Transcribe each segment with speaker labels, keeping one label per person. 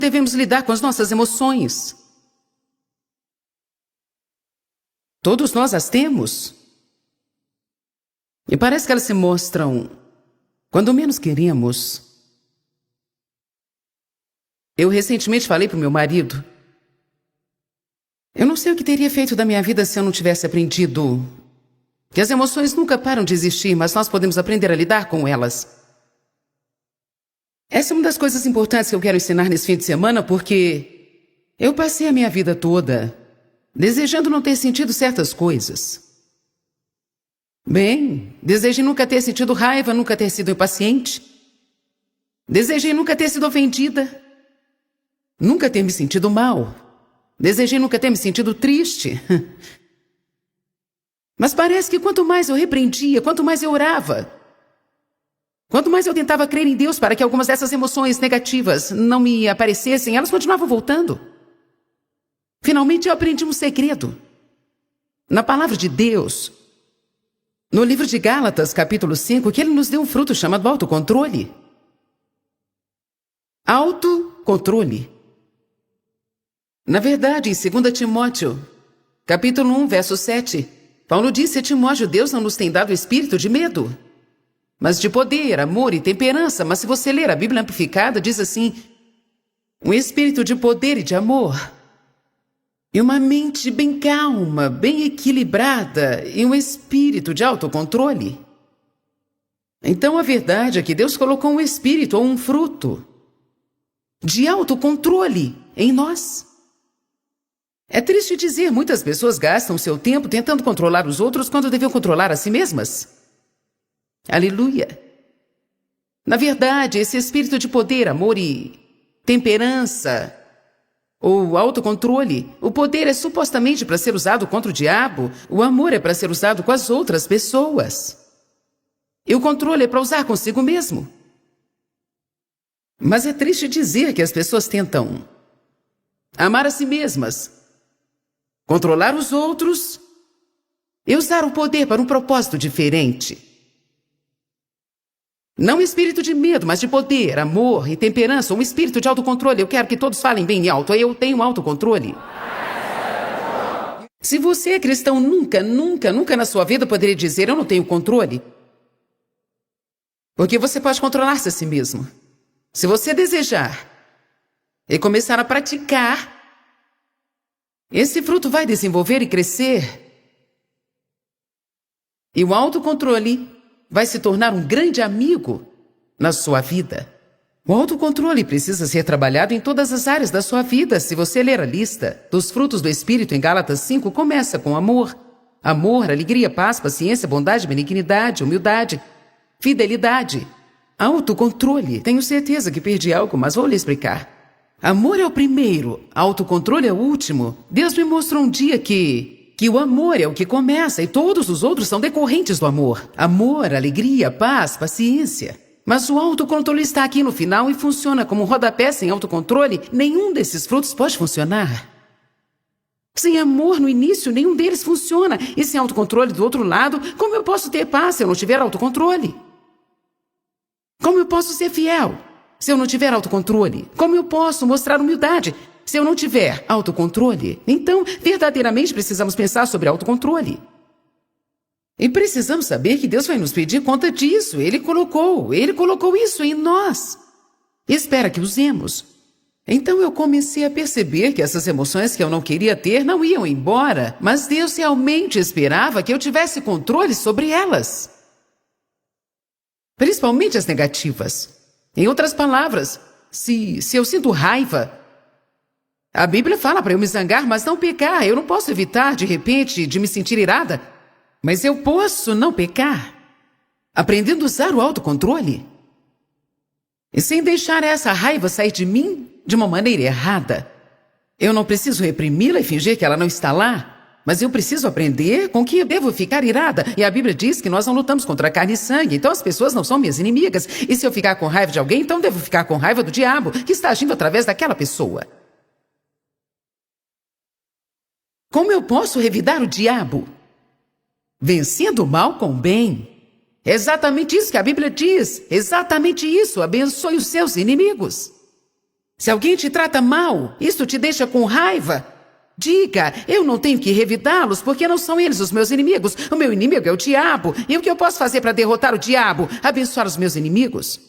Speaker 1: devemos lidar com as nossas emoções. Todos nós as temos. E parece que elas se mostram quando menos queremos. Eu recentemente falei para o meu marido: eu não sei o que teria feito da minha vida se eu não tivesse aprendido que as emoções nunca param de existir, mas nós podemos aprender a lidar com elas. Essa é uma das coisas importantes que eu quero ensinar nesse fim de semana, porque eu passei a minha vida toda desejando não ter sentido certas coisas. Bem, desejei nunca ter sentido raiva, nunca ter sido impaciente. Desejei nunca ter sido ofendida. Nunca ter me sentido mal. Desejei nunca ter me sentido triste. Mas parece que quanto mais eu repreendia, quanto mais eu orava, quanto mais eu tentava crer em Deus para que algumas dessas emoções negativas não me aparecessem, elas continuavam voltando. Finalmente eu aprendi um segredo. Na palavra de Deus, no livro de Gálatas, capítulo 5, que ele nos deu um fruto chamado autocontrole. Autocontrole. Na verdade, em 2 Timóteo, capítulo 1, verso 7, Paulo disse a Timóteo: Deus não nos tem dado espírito de medo, mas de poder, amor e temperança. Mas se você ler a Bíblia Amplificada, diz assim: um espírito de poder e de amor, e uma mente bem calma, bem equilibrada, e um espírito de autocontrole. Então a verdade é que Deus colocou um espírito ou um fruto de autocontrole em nós. É triste dizer, muitas pessoas gastam seu tempo tentando controlar os outros quando deviam controlar a si mesmas. Aleluia! Na verdade, esse espírito de poder, amor e temperança, ou autocontrole, o poder é supostamente para ser usado contra o diabo, o amor é para ser usado com as outras pessoas. E o controle é para usar consigo mesmo. Mas é triste dizer que as pessoas tentam amar a si mesmas, controlar os outros e usar o poder para um propósito diferente. Não um espírito de medo, mas de poder, amor e temperança, um espírito de autocontrole. Eu quero que todos falem bem alto. Eu tenho autocontrole. Se você é cristão, nunca na sua vida poderia dizer: eu não tenho controle. Porque você pode controlar-se a si mesmo. Se você desejar e começar a praticar, esse fruto vai desenvolver e crescer. E o autocontrole vai se tornar um grande amigo na sua vida. O autocontrole precisa ser trabalhado em todas as áreas da sua vida. Se você ler a lista dos frutos do Espírito em Gálatas 5, começa com amor. Amor, alegria, paz, paciência, bondade, benignidade, humildade, fidelidade, autocontrole. Tenho certeza que perdi algo, mas vou lhe explicar. Amor é o primeiro, autocontrole é o último. Deus me mostrou um dia que o amor é o que começa e todos os outros são decorrentes do amor. Amor, alegria, paz, paciência. Mas o autocontrole está aqui no final e funciona como um rodapé. Sem autocontrole, nenhum desses frutos pode funcionar. Sem amor no início, nenhum deles funciona. E sem autocontrole do outro lado, como eu posso ter paz se eu não tiver autocontrole? Como eu posso ser fiel se eu não tiver autocontrole? Como eu posso mostrar humildade se eu não tiver autocontrole? Então, verdadeiramente precisamos pensar sobre autocontrole. E precisamos saber que Deus vai nos pedir conta disso. Ele colocou isso em nós. Espera que usemos. Então eu comecei a perceber que essas emoções que eu não queria ter não iam embora, mas Deus realmente esperava que eu tivesse controle sobre elas. Principalmente as negativas. Em outras palavras, se eu sinto raiva, a Bíblia fala para eu me zangar, mas não pecar. Eu não posso evitar, de repente, de me sentir irada, mas eu posso não pecar, aprendendo a usar o autocontrole. E sem deixar essa raiva sair de mim de uma maneira errada. Eu não preciso reprimi-la e fingir que ela não está lá, mas eu preciso aprender com que eu devo ficar irada. E a Bíblia diz que nós não lutamos contra carne e sangue, então as pessoas não são minhas inimigas. E se eu ficar com raiva de alguém, então devo ficar com raiva do diabo, que está agindo através daquela pessoa. Como eu posso revidar o diabo? Vencendo o mal com o bem. É exatamente isso que a Bíblia diz. Exatamente isso. Abençoe os seus inimigos. Se alguém te trata mal, isso te deixa com raiva, diga, eu não tenho que revidá-los porque não são eles os meus inimigos. O meu inimigo é o diabo. E o que eu posso fazer para derrotar o diabo? Abençoar os meus inimigos?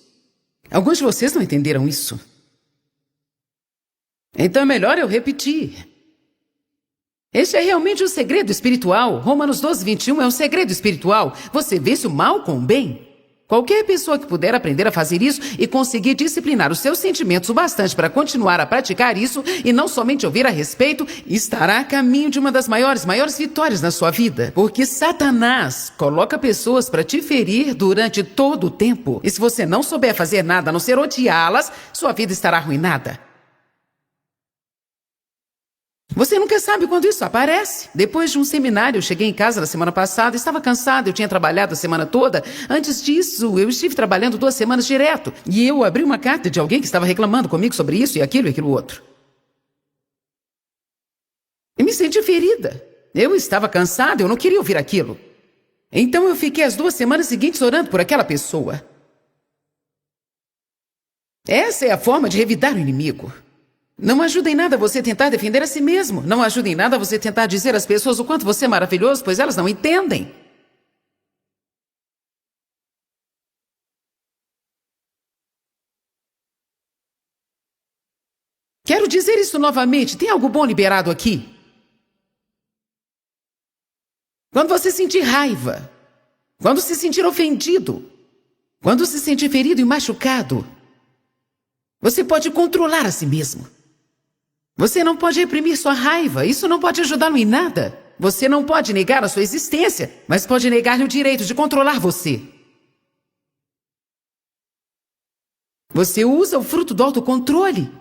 Speaker 1: Alguns de vocês não entenderam isso. Então é melhor eu repetir. Este é realmente um segredo espiritual. Romanos 12, 21 é um segredo espiritual. Você vence o mal com o bem. Qualquer pessoa que puder aprender a fazer isso e conseguir disciplinar os seus sentimentos o bastante para continuar a praticar isso e não somente ouvir a respeito, estará a caminho de uma das maiores vitórias na sua vida. Porque Satanás coloca pessoas para te ferir durante todo o tempo. E se você não souber fazer nada a não ser odiá-las, sua vida estará arruinada. Você nunca sabe quando isso aparece. Depois de um seminário, eu cheguei em casa na semana passada, estava cansada, eu tinha trabalhado a semana toda. Antes disso, eu estive trabalhando 2 semanas direto. E eu abri uma carta de alguém que estava reclamando comigo sobre isso e aquilo outro. E me senti ferida. Eu estava cansada, eu não queria ouvir aquilo. Então eu fiquei as 2 semanas seguintes orando por aquela pessoa. Essa é a forma de revidar o inimigo. Não ajuda em nada você tentar defender a si mesmo. Não ajuda em nada você tentar dizer às pessoas o quanto você é maravilhoso, pois elas não entendem. Quero dizer isso novamente. Tem algo bom liberado aqui? Quando você sentir raiva, quando se sentir ofendido, quando se sentir ferido e machucado, você pode controlar a si mesmo. Você não pode reprimir sua raiva, isso não pode ajudá-lo em nada. Você não pode negar a sua existência, mas pode negar-lhe o direito de controlar você. Você usa o fruto do autocontrole.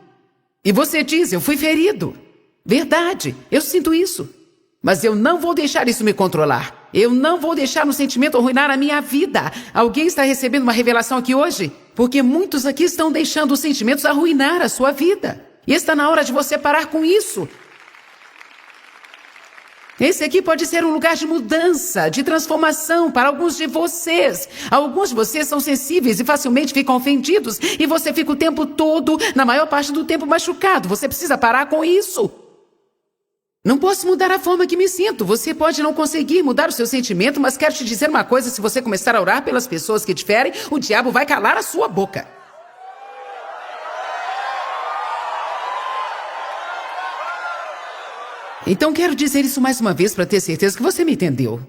Speaker 1: E você diz, eu fui ferido. Verdade, eu sinto isso. Mas eu não vou deixar isso me controlar. Eu não vou deixar um sentimento arruinar a minha vida. Alguém está recebendo uma revelação aqui hoje? Porque muitos aqui estão deixando os sentimentos arruinar a sua vida. E está na hora de você parar com isso. Esse aqui pode ser um lugar de mudança, de transformação para alguns de vocês. Alguns de vocês são sensíveis e facilmente ficam ofendidos. E você fica o tempo todo, na maior parte do tempo, machucado. Você precisa parar com isso. Não posso mudar a forma que me sinto. Você pode não conseguir mudar o seu sentimento, mas quero te dizer uma coisa. Se você começar a orar pelas pessoas que te ferem, o diabo vai calar a sua boca. Então quero dizer isso mais uma vez para ter certeza que você me entendeu.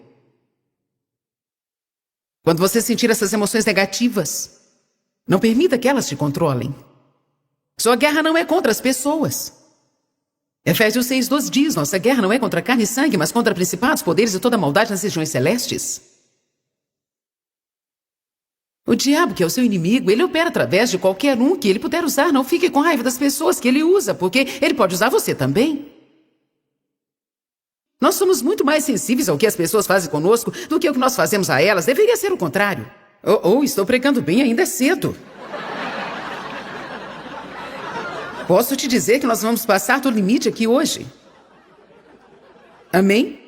Speaker 1: Quando você sentir essas emoções negativas, não permita que elas te controlem. Sua guerra não é contra as pessoas. Efésios 6:12 diz, nossa guerra não é contra carne e sangue, mas contra principados, poderes e toda maldade nas regiões celestes. O diabo, que é o seu inimigo, ele opera através de qualquer um que ele puder usar. Não fique com raiva das pessoas que ele usa, porque ele pode usar você também. Nós somos muito mais sensíveis ao que as pessoas fazem conosco do que o que nós fazemos a elas. Deveria ser o contrário. Estou pregando bem, ainda é cedo. Posso te dizer que nós vamos passar do limite aqui hoje. Amém?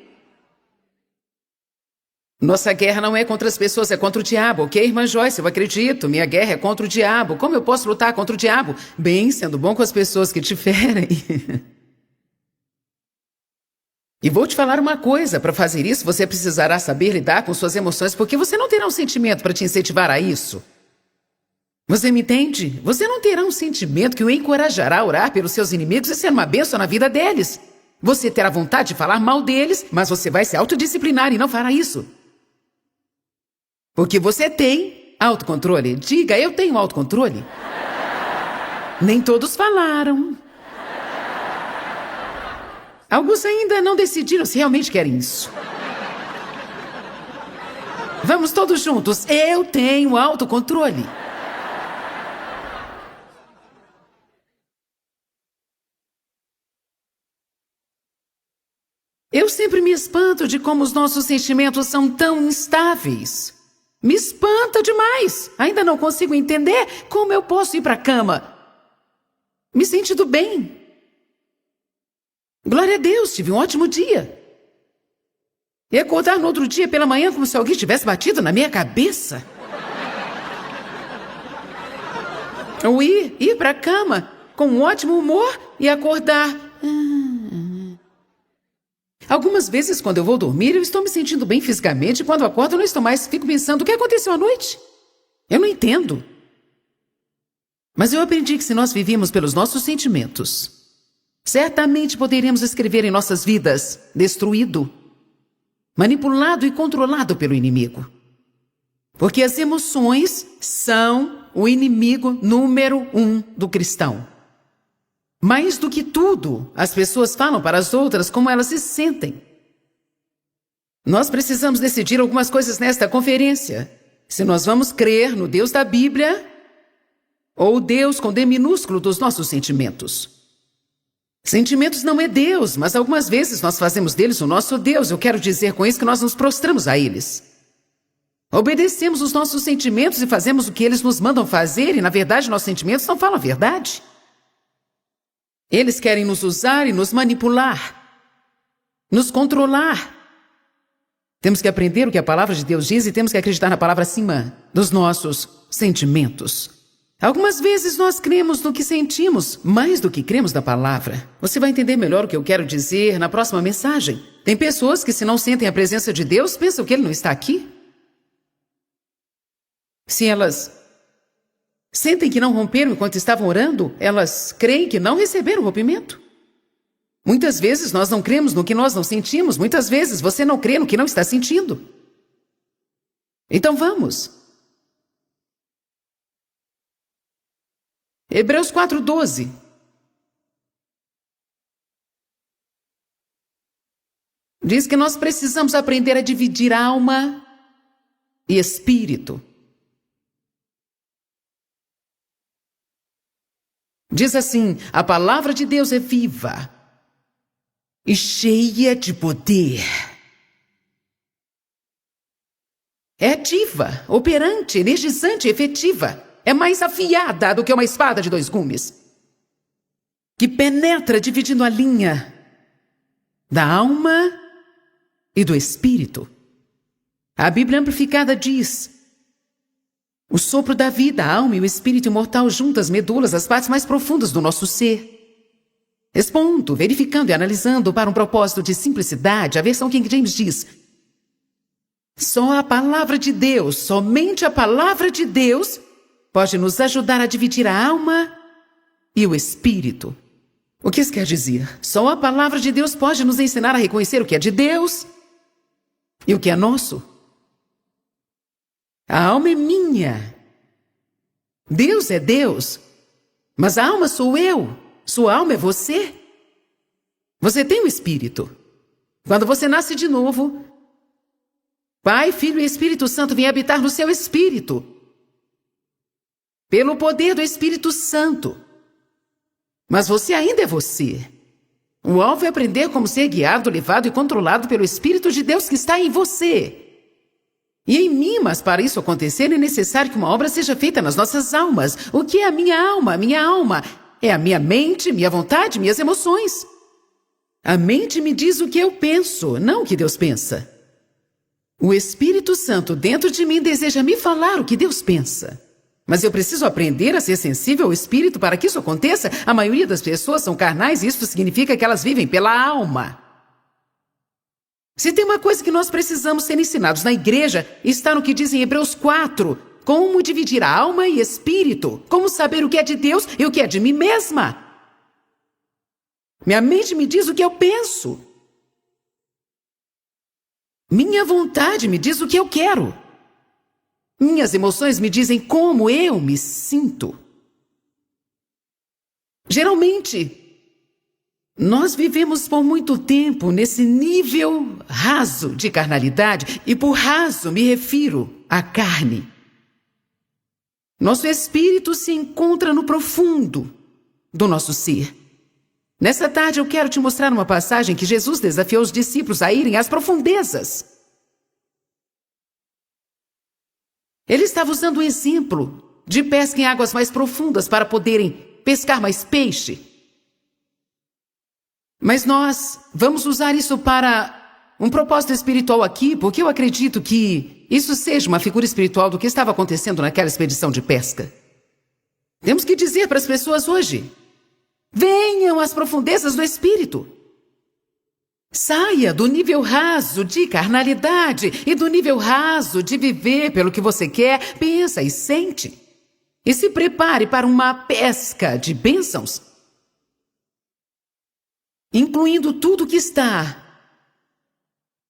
Speaker 1: Nossa guerra não é contra as pessoas, é contra o diabo, ok, irmã Joyce? Eu acredito, minha guerra é contra o diabo. Como eu posso lutar contra o diabo? Bem, sendo bom com as pessoas que te ferem. E vou te falar uma coisa, para fazer isso você precisará saber lidar com suas emoções, porque você não terá um sentimento para te incentivar a isso. Você me entende? Você não terá um sentimento que o encorajará a orar pelos seus inimigos e ser uma bênção na vida deles. Você terá vontade de falar mal deles, mas você vai se autodisciplinar e não fará isso. Porque você tem autocontrole. Diga, eu tenho autocontrole. Nem todos falaram. Alguns ainda não decidiram se realmente querem isso. Vamos todos juntos. Eu tenho autocontrole. Eu sempre me espanto de como os nossos sentimentos são tão instáveis. Me espanta demais. Ainda não consigo entender como eu posso ir para a cama me sentindo bem. Glória a Deus, tive um ótimo dia. E acordar no outro dia pela manhã como se alguém tivesse batido na minha cabeça. Ou ir para a cama com um ótimo humor e acordar. Algumas vezes, quando eu vou dormir, eu estou me sentindo bem fisicamente e quando acordo, eu não estou mais. Fico pensando, o que aconteceu à noite? Eu não entendo. Mas eu aprendi que se nós vivemos pelos nossos sentimentos, certamente poderíamos escrever em nossas vidas destruído, manipulado e controlado pelo inimigo. Porque as emoções são o inimigo número 1 do cristão. Mais do que tudo, as pessoas falam para as outras como elas se sentem. Nós precisamos decidir algumas coisas nesta conferência. Se nós vamos crer no Deus da Bíblia ou o Deus com D minúsculo dos nossos sentimentos. Sentimentos não é Deus, mas algumas vezes nós fazemos deles o nosso Deus. Eu quero dizer com isso que nós nos prostramos a eles. Obedecemos os nossos sentimentos e fazemos o que eles nos mandam fazer, e na verdade nossos sentimentos não falam a verdade. Eles querem nos usar e nos manipular, nos controlar. Temos que aprender o que a palavra de Deus diz e temos que acreditar na palavra acima dos nossos sentimentos. Algumas vezes nós cremos no que sentimos, mais do que cremos na palavra. Você vai entender melhor o que eu quero dizer na próxima mensagem. Tem pessoas que, se não sentem a presença de Deus, pensam que Ele não está aqui. Se elas sentem que não romperam enquanto estavam orando, elas creem que não receberam o rompimento. Muitas vezes nós não cremos no que nós não sentimos, muitas vezes você não crê no que não está sentindo. Então vamos. Hebreus 4:12. Diz que nós precisamos aprender a dividir alma e espírito. Diz assim, a palavra de Deus é viva e cheia de poder. É ativa, operante, energizante, efetiva. É mais afiada do que uma espada de 2 gumes, que penetra dividindo a linha da alma e do espírito. A Bíblia Amplificada diz: o sopro da vida, a alma e o espírito imortal juntas, medulas, as partes mais profundas do nosso ser. Expondo, verificando e analisando para um propósito de simplicidade, a versão King James diz: só a palavra de Deus, somente a palavra de Deus pode nos ajudar a dividir a alma e o espírito. O que isso quer dizer? Só a palavra de Deus pode nos ensinar a reconhecer o que é de Deus e o que é nosso. A alma é minha. Deus é Deus. Mas a alma sou eu. Sua alma é você. Você tem um espírito. Quando você nasce de novo, Pai, Filho e Espírito Santo vêm habitar no seu espírito. Pelo poder do Espírito Santo. Mas você ainda é você. O alvo é aprender como ser guiado, levado e controlado pelo Espírito de Deus que está em você. E em mim, mas para isso acontecer é necessário que uma obra seja feita nas nossas almas. O que é a minha alma? A minha alma é a minha mente, minha vontade, minhas emoções. A mente me diz o que eu penso, não o que Deus pensa. O Espírito Santo dentro de mim deseja me falar o que Deus pensa. Mas eu preciso aprender a ser sensível ao Espírito para que isso aconteça. A maioria das pessoas são carnais e isso significa que elas vivem pela alma. Se tem uma coisa que nós precisamos ser ensinados na igreja, está no que diz em Hebreus 4. Como dividir a alma e espírito. Como saber o que é de Deus e o que é de mim mesma. Minha mente me diz o que eu penso. Minha vontade me diz o que eu quero. Minhas emoções me dizem como eu me sinto. Geralmente, nós vivemos por muito tempo nesse nível raso de carnalidade, e por raso me refiro à carne. Nosso espírito se encontra no profundo do nosso ser. Nessa tarde eu quero te mostrar uma passagem que Jesus desafiou os discípulos a irem às profundezas. Ele estava usando um exemplo de pesca em águas mais profundas para poderem pescar mais peixe. Mas nós vamos usar isso para um propósito espiritual aqui, porque eu acredito que isso seja uma figura espiritual do que estava acontecendo naquela expedição de pesca. Temos que dizer para as pessoas hoje Venham às profundezas do espírito. Saia do nível raso de carnalidade e do nível raso de viver pelo que você quer, pensa e sente. E se prepare para uma pesca de bênçãos, incluindo tudo que está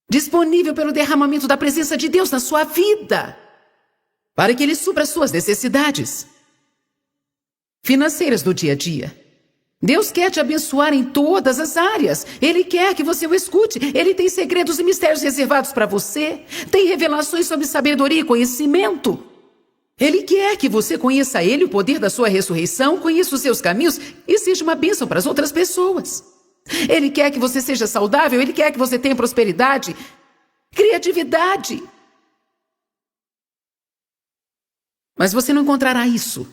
Speaker 1: disponível pelo derramamento da presença de Deus na sua vida, para que Ele supra suas necessidades financeiras do dia a dia. Deus quer te abençoar em todas as áreas. Ele quer que você o escute. Ele tem segredos e mistérios reservados para você. Tem revelações sobre sabedoria e conhecimento. Ele quer que você conheça Ele, o poder da sua ressurreição, conheça os seus caminhos e seja uma bênção para as outras pessoas. Ele quer que você seja saudável. Ele quer que você tenha prosperidade, criatividade. Mas você não encontrará isso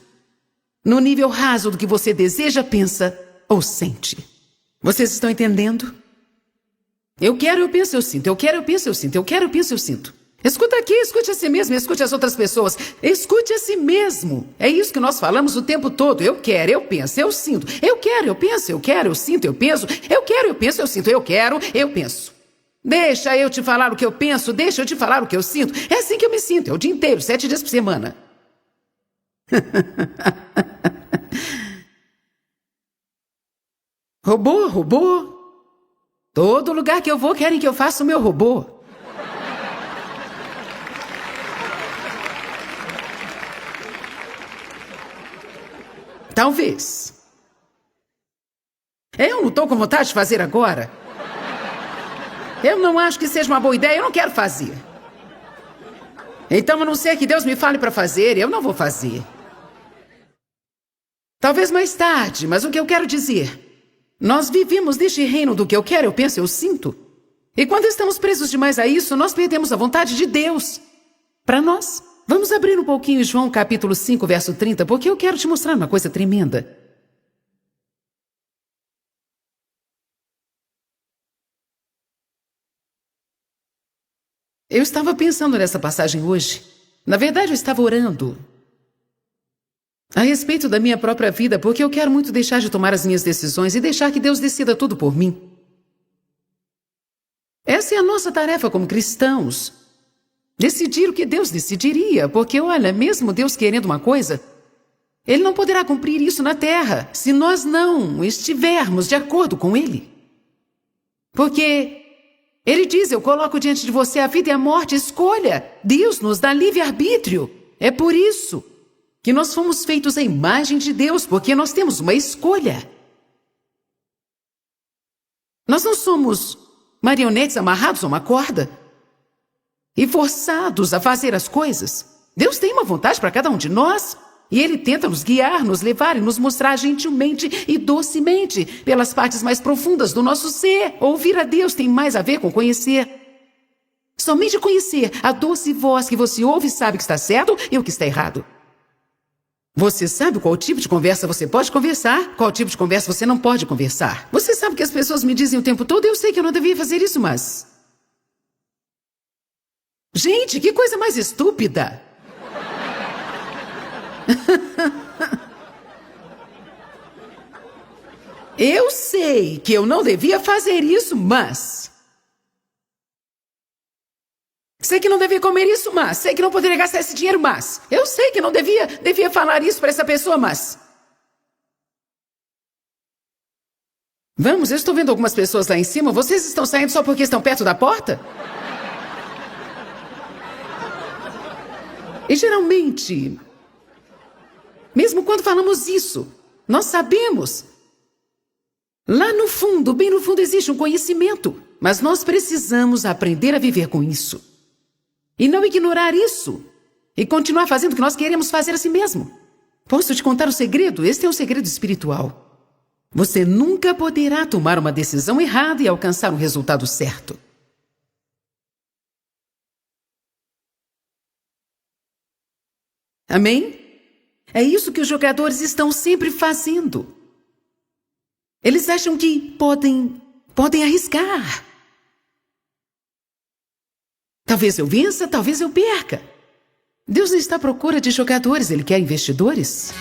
Speaker 1: no nível raso do que você deseja, pensa ou sente. Vocês estão entendendo? Eu quero, eu penso, eu sinto. Eu quero, eu penso, eu sinto. Eu quero, eu penso, eu sinto. Escuta aqui, escute a si mesmo, escute as outras pessoas. Escute a si mesmo. É isso que nós falamos o tempo todo. Eu quero, eu penso, eu sinto. Eu quero, eu penso, eu quero, eu sinto, eu penso. Eu quero, eu penso, eu sinto. Eu quero, eu penso. Deixa eu te falar o que eu penso, deixa eu te falar o que eu sinto. É assim que eu me sinto, é o dia inteiro, 7 dias por semana. Robô. Todo lugar que eu vou querem que eu faça o meu robô. Talvez. Eu não estou com vontade de fazer agora. Eu não acho que seja uma boa ideia, eu não quero fazer. Então, a não ser que Deus me fale para fazer, eu não vou fazer. Talvez mais tarde, mas o que eu quero dizer, nós vivemos neste reino do que eu quero, eu penso, eu sinto. E quando estamos presos demais a isso, nós perdemos a vontade de Deus para nós. Vamos abrir um pouquinho em João capítulo 5, verso 30, porque eu quero te mostrar uma coisa tremenda. Eu estava pensando nessa passagem hoje. Na verdade, eu estava orando a respeito da minha própria vida, porque eu quero muito deixar de tomar as minhas decisões e deixar que Deus decida tudo por mim. Essa é a nossa tarefa como cristãos. Decidir o que Deus decidiria, porque, olha, mesmo Deus querendo uma coisa, Ele não poderá cumprir isso na terra se nós não estivermos de acordo com Ele. Porque Ele diz, eu coloco diante de você a vida e a morte, escolha. Deus nos dá livre-arbítrio. É por isso que nós fomos feitos à imagem de Deus, porque nós temos uma escolha. Nós não somos marionetes amarrados a uma corda e forçados a fazer as coisas. Deus tem uma vontade para cada um de nós e Ele tenta nos guiar, nos levar e nos mostrar gentilmente e docemente pelas partes mais profundas do nosso ser. Ouvir a Deus tem mais a ver com conhecer. Somente conhecer a doce voz que você ouve e sabe que está certo e o que está errado. Você sabe qual tipo de conversa você pode conversar, qual tipo de conversa você não pode conversar. Você sabe que as pessoas me dizem o tempo todo, eu sei que eu não devia fazer isso, mas... Gente, que coisa mais estúpida! Eu sei que eu não devia fazer isso, mas... Sei que não devia comer isso, mas... Sei que não poderia gastar esse dinheiro, mas... Eu sei que não devia falar isso para essa pessoa, mas... Vamos, eu estou vendo algumas pessoas lá em cima. Vocês estão saindo só porque estão perto da porta? E geralmente, mesmo quando falamos isso, nós sabemos. Lá no fundo, bem no fundo, existe um conhecimento. Mas nós precisamos aprender a viver com isso. E não ignorar isso. E continuar fazendo o que nós queremos fazer assim mesmo. Posso te contar o segredo? Este é um segredo espiritual. Você nunca poderá tomar uma decisão errada e alcançar um resultado certo. Amém? É isso que os jogadores estão sempre fazendo. Eles acham que podem arriscar. Talvez eu vença, talvez eu perca. Deus não está à procura de jogadores, Ele quer investidores.